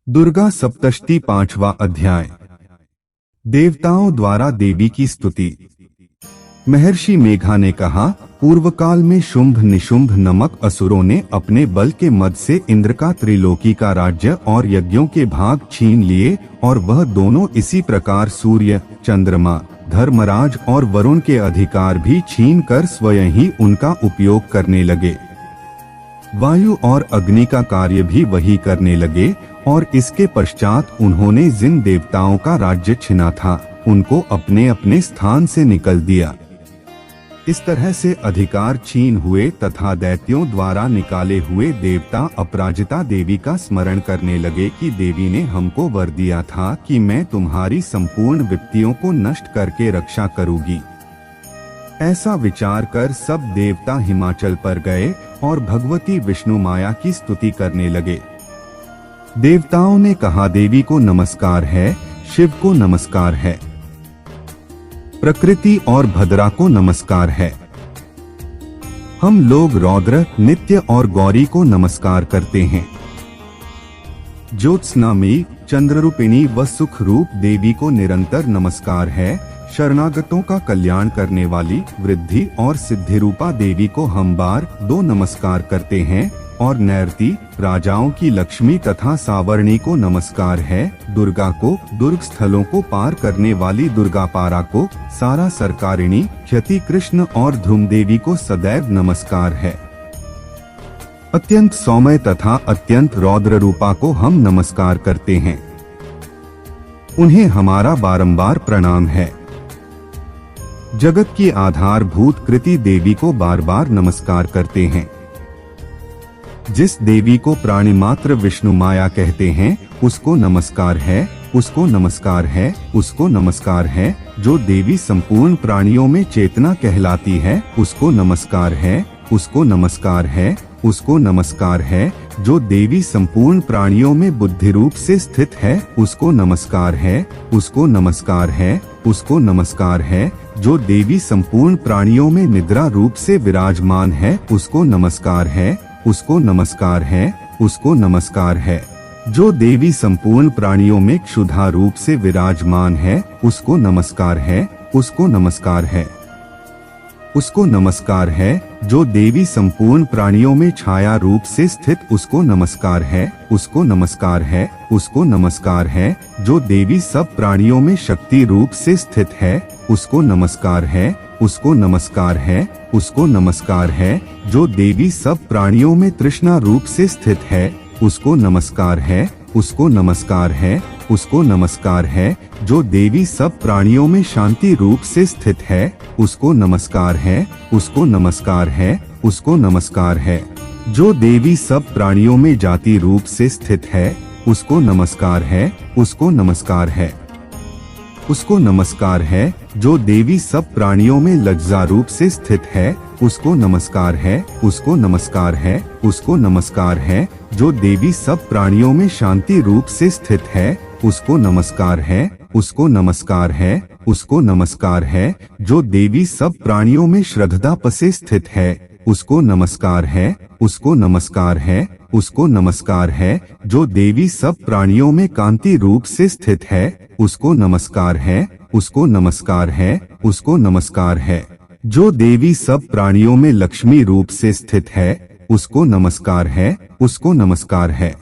दुर्गा सप्तशती 5वां अध्याय। देवताओं द्वारा देवी की स्तुति। महर्षि मेघा ने कहा, पूर्व काल में शुंभ निशुंभ नामक असुरों ने अपने बल के मद से इंद्र का त्रिलोकी का राज्य और यज्ञों के भाग छीन लिए, और वह दोनों इसी प्रकार सूर्य, चंद्रमा, धर्मराज और वरुण के अधिकार भी छीन कर स्वयं ही उनका उपयोग करने लगे। वायु और अग्नि का कार्य भी वही करने लगे, और इसके पश्चात उन्होंने जिन देवताओं का राज्य छिना था उनको अपने अपने स्थान से निकल दिया। इस तरह से अधिकार छीन हुए तथा दैत्यों द्वारा निकाले हुए देवता अपराजिता देवी का स्मरण करने लगे कि देवी ने हमको वर दिया था कि मैं तुम्हारी संपूर्ण विपत्तियों को नष्ट करके रक्षा करूंगी। ऐसा विचार कर सब देवता हिमाचल पर गए और भगवती विष्णु माया की स्तुति करने लगे। देवताओं ने कहा, देवी को नमस्कार है, शिव को नमस्कार है, प्रकृति और भद्रा को नमस्कार है। हम लोग रौद्र, नित्य और गौरी को नमस्कार करते हैं। ज्योत्स्नामयी, चंद्ररूपिणी व सुख रूप देवी को निरंतर नमस्कार है। शरणागतों का कल्याण करने वाली वृद्धि और सिद्धि रूपा देवी को हम बार 2 नमस्कार करते हैं। और नैरती, राजाओं की लक्ष्मी तथा सावर्णी को नमस्कार है। दुर्गा को, दुर्ग स्थलों को पार करने वाली दुर्गा पारा को, सारा सरकारिणी, क्षति कृष्ण और ध्रुम देवी को सदैव नमस्कार है। अत्यंत सौम्य तथा अत्यंत रौद्र रूपा को हम नमस्कार करते हैं। उन्हें हमारा बारंबार प्रणाम है। जगत की आधारभूत कृति देवी को बार बार नमस्कार करते हैं। जिस देवी को प्राणी मात्र विष्णु माया कहते हैं उसको नमस्कार है, उसको नमस्कार है, उसको नमस्कार है। जो देवी संपूर्ण प्राणियों में चेतना कहलाती है उसको नमस्कार है, उसको नमस्कार है, उसको नमस्कार है। जो देवी संपूर्ण प्राणियों में बुद्धि रूप से स्थित है उसको नमस्कार है, उसको नमस्कार है, उसको नमस्कार है। जो देवी संपूर्ण प्राणियों में निद्रा रूप से विराजमान है उसको नमस्कार है, उसको नमस्कार है, उसको नमस्कार है। जो देवी संपूर्ण प्राणियों में क्षुधा रूप से विराजमान है उसको नमस्कार है, उसको नमस्कार है, उसको नमस्कार है। जो देवी संपूर्ण प्राणियों में छाया रूप से स्थित उसको नमस्कार है, उसको नमस्कार है, उसको नमस्कार है। जो देवी सब प्राणियों में शक्ति रूप से स्थित है उसको नमस्कार है, उसको नमस्कार है, उसको नमस्कार है। जो देवी सब प्राणियों में तृष्णा रूप से स्थित है उसको नमस्कार है, उसको नमस्कार है, उसको नमस्कार है। जो देवी सब प्राणियों में शांति रूप से स्थित है उसको नमस्कार है, उसको नमस्कार है, उसको नमस्कार है। जो देवी सब प्राणियों में जाति रूप से स्थित है उसको नमस्कार है, उसको नमस्कार है, उसको नमस्कार है। जो देवी सब प्राणियों में लज्जा रूप से स्थित है उसको नमस्कार है, उसको नमस्कार है, उसको नमस्कार है। जो देवी सब प्राणियों में शांति रूप से स्थित है उसको नमस्कार है, उसको नमस्कार है, उसको नमस्कार है। जो देवी सब प्राणियों में श्रद्धा पसे स्थित है उसको नमस्कार है, उसको नमस्कार है, उसको नमस्कार है। जो देवी सब प्राणियों में कांति रूप से स्थित है उसको नमस्कार है, उसको नमस्कार है, उसको नमस्कार है। जो देवी सब प्राणियों में लक्ष्मी रूप से स्थित है उसको नमस्कार है, उसको नमस्कार है,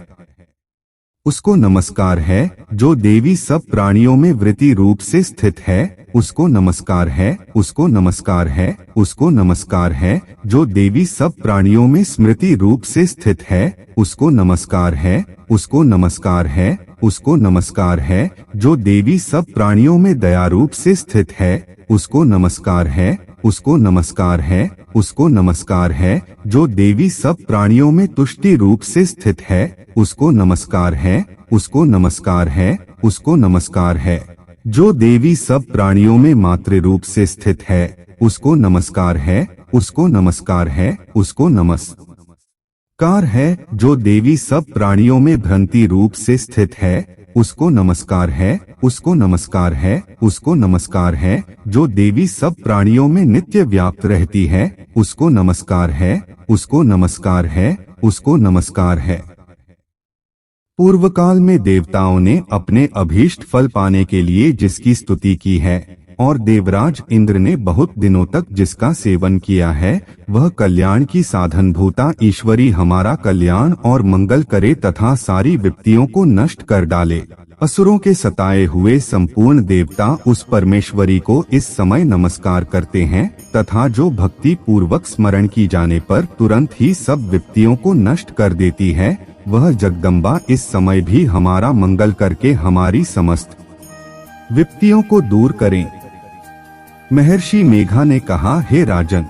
उसको नमस्कार है। जो देवी सब प्राणियों में वृत्ति रूप से स्थित है उसको नमस्कार है, उसको नमस्कार है, उसको नमस्कार है। जो देवी सब प्राणियों में स्मृति रूप से स्थित है उसको नमस्कार है, उसको नमस्कार है, उसको नमस्कार है। जो देवी सब प्राणियों में दया रूप से स्थित है उसको नमस्कार है, उसको नमस्कार है, उसको नमस्कार है। जो देवी सब प्राणियों में तुष्टि रूप से स्थित है उसको नमस्कार है, उसको नमस्कार है, उसको नमस्कार है। जो देवी सब प्राणियों में मातृ रूप से स्थित है उसको नमस्कार है, उसको नमस्कार है, उसको नमस्कार है। जो देवी सब प्राणियों में भ्रांति रूप से स्थित है उसको नमस्कार है, उसको नमस्कार है, उसको नमस्कार है। जो देवी सब प्राणियों में नित्य व्याप्त रहती है उसको नमस्कार है, उसको नमस्कार है, उसको नमस्कार है। पूर्व काल में देवताओं ने अपने अभीष्ट फल पाने के लिए जिसकी स्तुति की है और देवराज इंद्र ने बहुत दिनों तक जिसका सेवन किया है, वह कल्याण की साधनभूता ईश्वरी हमारा कल्याण और मंगल करे तथा सारी विपत्तियों को नष्ट कर डाले। असुरों के सताए हुए संपूर्ण देवता उस परमेश्वरी को इस समय नमस्कार करते हैं तथा जो भक्ति पूर्वक स्मरण की जाने पर तुरंत ही सब विपत्तियों को नष्ट कर देती है, वह जगदम्बा इस समय भी हमारा मंगल करके हमारी समस्त विपत्तियों को दूर करें। महर्षि मेघा ने कहा, हे राजन,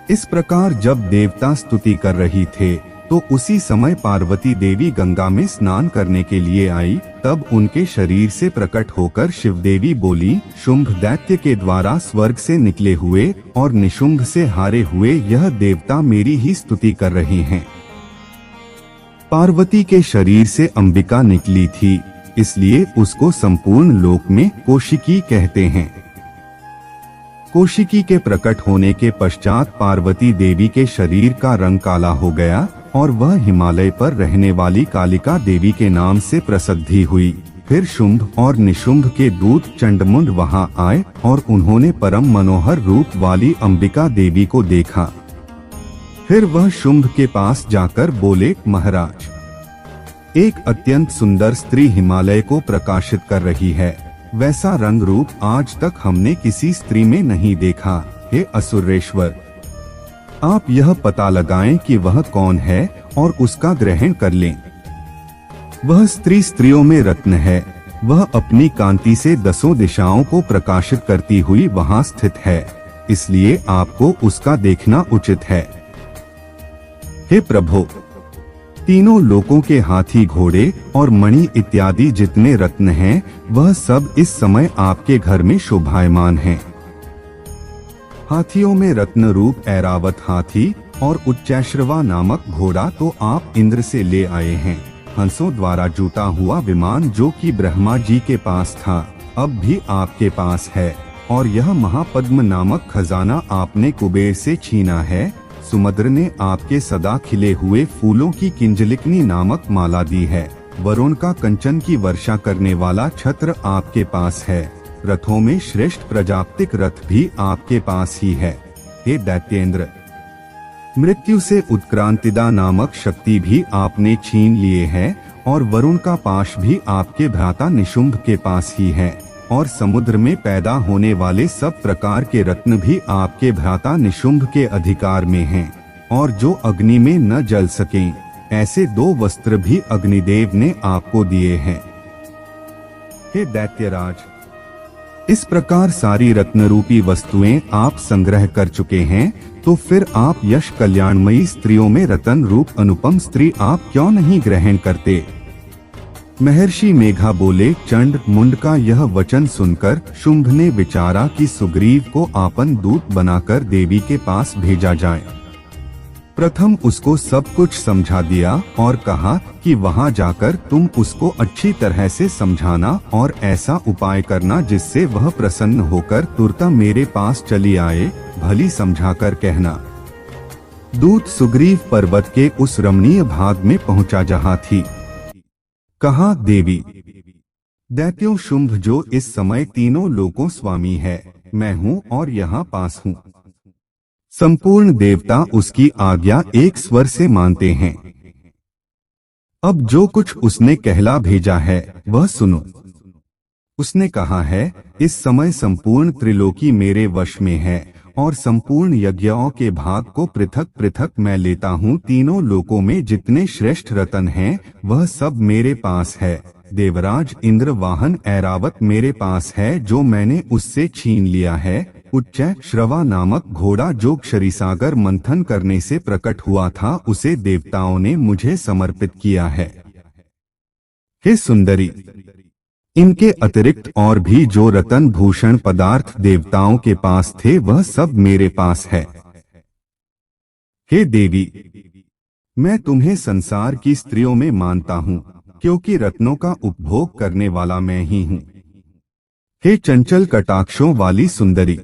इस प्रकार जब देवता स्तुति कर रही थे तो उसी समय पार्वती देवी गंगा में स्नान करने के लिए आई। तब उनके शरीर से प्रकट होकर शिव देवी बोली, शुंभ दैत्य के द्वारा स्वर्ग से निकले हुए और निशुंभ से हारे हुए यह देवता मेरी ही स्तुति कर रहे हैं। पार्वती के शरीर से अंबिका निकली थी, इसलिए उसको संपूर्ण लोक में कौशिकी कहते हैं। कौशिकी के प्रकट होने के पश्चात पार्वती देवी के शरीर का रंग काला हो गया और वह हिमालय पर रहने वाली कालिका देवी के नाम से प्रसिद्धि हुई। फिर शुंभ और निशुंभ के दूत चंडमुंड वहां आए और उन्होंने परम मनोहर रूप वाली अंबिका देवी को देखा। फिर वह शुंभ के पास जाकर बोले, महाराज, एक अत्यंत सुंदर स्त्री हिमालय को प्रकाशित कर रही है। वैसा रंग रूप आज तक हमने किसी स्त्री में नहीं देखा। हे असुरेश्वर, आप यह पता लगाएं कि वह कौन है और उसका ग्रहण कर लें। वह स्त्री स्त्रियों में रत्न है। वह अपनी कांति से 10 दिशाओं को प्रकाशित करती हुई वहां स्थित है, इसलिए आपको उसका देखना उचित है। हे प्रभु, तीनों लोकों के हाथी, घोड़े और मणि इत्यादि जितने रत्न हैं, वह सब इस समय आपके घर में शोभायमान हैं। हाथियों में रत्न रूप ऐरावत हाथी और उच्चैश्रवा नामक घोड़ा तो आप इंद्र से ले आए हैं। हंसों द्वारा जूता हुआ विमान जो कि ब्रह्मा जी के पास था, अब भी आपके पास है। और यह महापद्म नामक खजाना आपने कुबेर से छीना है। सुमद्र ने आपके सदा खिले हुए फूलों की किंजलिकनी नामक माला दी है। वरुण का कंचन की वर्षा करने वाला छत्र आपके पास है। रथों में श्रेष्ठ प्रजापतिक रथ भी आपके पास ही है। हे दैत्येंद्र, मृत्यु से उत्क्रांतिदा नामक शक्ति भी आपने छीन लिए है और वरुण का पाश भी आपके भ्राता निशुंभ के पास ही है। और समुद्र में पैदा होने वाले सब प्रकार के रत्न भी आपके भ्राता निशुंभ के अधिकार में हैं। और जो अग्नि में न जल सकें, ऐसे 2 वस्त्र भी अग्निदेव ने आपको दिए हैं। हे दैत्यराज, इस प्रकार सारी रत्न रूपी वस्तुएं आप संग्रह कर चुके हैं, तो फिर आप यश कल्याणमयी स्त्रियों में रतन रूप अनुपम स्त्री आप क्यों नहीं ग्रहण करते? महर्षि मेघा बोले, चंड मुंड का यह वचन सुनकर शुंभ ने विचारा कि सुग्रीव को आपन दूत बनाकर देवी के पास भेजा जाए। प्रथम उसको सब कुछ समझा दिया और कहा कि वहां जाकर तुम उसको अच्छी तरह से समझाना और ऐसा उपाय करना जिससे वह प्रसन्न होकर तुरंत मेरे पास चली आए। भली समझाकर कहना। दूत सुग्रीव पर्वत के उस रमणीय भाग में पहुंचा जहां थी। कहा, देवी, दैत्यों शुंभ जो इस समय तीनों लोकों स्वामी है, मैं हूँ और यहाँ पास हूँ। संपूर्ण देवता उसकी आज्ञा एक स्वर से मानते हैं। अब जो कुछ उसने कहला भेजा है वह सुनो। उसने कहा है, इस समय संपूर्ण त्रिलोकी मेरे वश में है और संपूर्ण यज्ञों के भाग को पृथक पृथक मैं लेता हूँ। तीनों लोकों में जितने श्रेष्ठ रतन हैं वह सब मेरे पास है। देवराज इंद्र वाहन ऐरावत मेरे पास है जो मैंने उससे छीन लिया है। उच्च श्रवा नामक घोड़ा जो क्षरीसागर मंथन करने से प्रकट हुआ था उसे देवताओं ने मुझे समर्पित किया है। हे सुंदरी, इनके अतिरिक्त और भी जो रतन भूषण पदार्थ देवताओं के पास थे वह सब मेरे पास है। हे देवी, मैं तुम्हें संसार की स्त्रियों में मानता हूँ क्योंकि रत्नों का उपभोग करने वाला मैं ही हूँ। हे चंचल कटाक्षों वाली सुंदरी,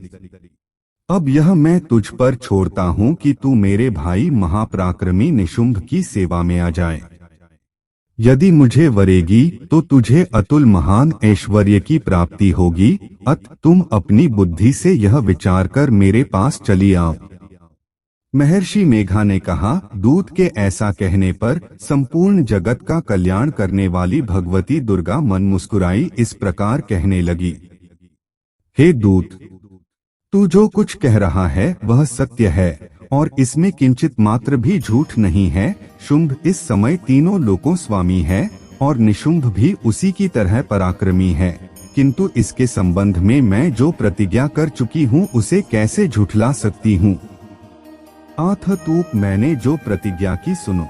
अब यह मैं तुझ पर छोड़ता हूँ कि तू मेरे भाई महापराक्रमी निशुंभ की सेवा में आ जाए। यदि मुझे वरेगी तो तुझे अतुल महान ऐश्वर्य की प्राप्ति होगी, अत तुम अपनी बुद्धि से यह विचार कर मेरे पास चली आओ। महर्षि मेघा ने कहा, दूत के ऐसा कहने पर संपूर्ण जगत का कल्याण करने वाली भगवती दुर्गा मन मुस्कुराई इस प्रकार कहने लगी, हे दूत, तू जो कुछ कह रहा है वह सत्य है और इसमें किंचित मात्र भी झूठ नहीं है। शुंभ इस समय तीनों लोकों स्वामी है और निशुंभ भी उसी की तरह पराक्रमी है, किंतु इसके संबंध में मैं जो प्रतिज्ञा कर चुकी हूँ उसे कैसे झुठला सकती हूँ। आथ तूप मैंने जो प्रतिज्ञा की सुनो।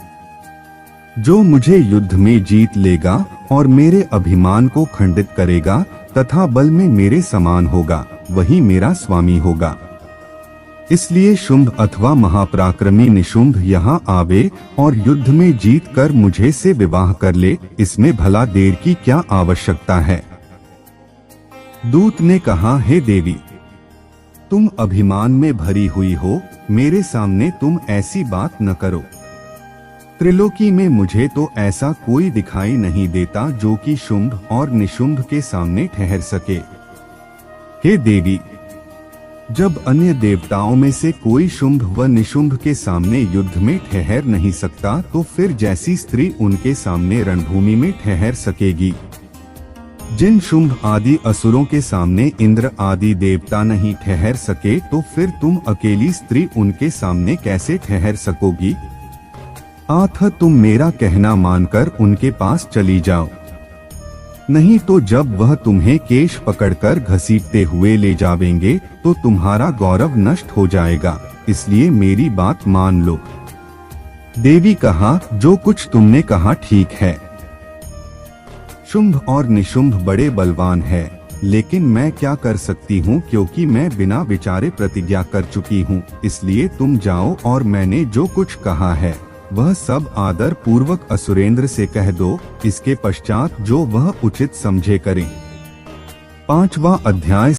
जो मुझे युद्ध में जीत लेगा और मेरे अभिमान को खंडित करेगा तथा बल में मेरे समान होगा, वही मेरा स्वामी होगा। इसलिए शुंभ अथवा महापराक्रमी निशुंभ यहाँ आवे और युद्ध में जीत कर मुझे से विवाह कर ले, इसमें भला देर की क्या आवश्यकता है। दूत ने कहा, हे देवी, तुम अभिमान में भरी हुई हो, मेरे सामने तुम ऐसी बात न करो। त्रिलोकी में मुझे तो ऐसा कोई दिखाई नहीं देता जो कि शुंभ और निशुंभ के सामने ठहर सके। हे देवी, जब अन्य देवताओं में से कोई शुंभ व निशुंभ के सामने युद्ध में ठहर नहीं सकता, तो फिर जैसी स्त्री उनके सामने रणभूमि में ठहर सकेगी। जिन शुंभ आदि असुरों के सामने इंद्र आदि देवता नहीं ठहर सके, तो फिर तुम अकेली स्त्री उनके सामने कैसे ठहर सकोगी। आथ तुम मेरा कहना मानकर उनके पास चली जाओ, नहीं तो जब वह तुम्हें केश पकड़कर घसीटते हुए ले जावेंगे तो तुम्हारा गौरव नष्ट हो जाएगा, इसलिए मेरी बात मान लो। देवी कहा, जो कुछ तुमने कहा ठीक है। शुंभ और निशुंभ बड़े बलवान है, लेकिन मैं क्या कर सकती हूँ, क्योंकि मैं बिना विचारे प्रतिज्ञा कर चुकी हूँ। इसलिए तुम जाओ और मैंने जो कुछ कहा है वह सब आदर पूर्वक असुरेंद्र से कह दो, इसके पश्चात जो वह उचित समझे करें। 5वां अध्याय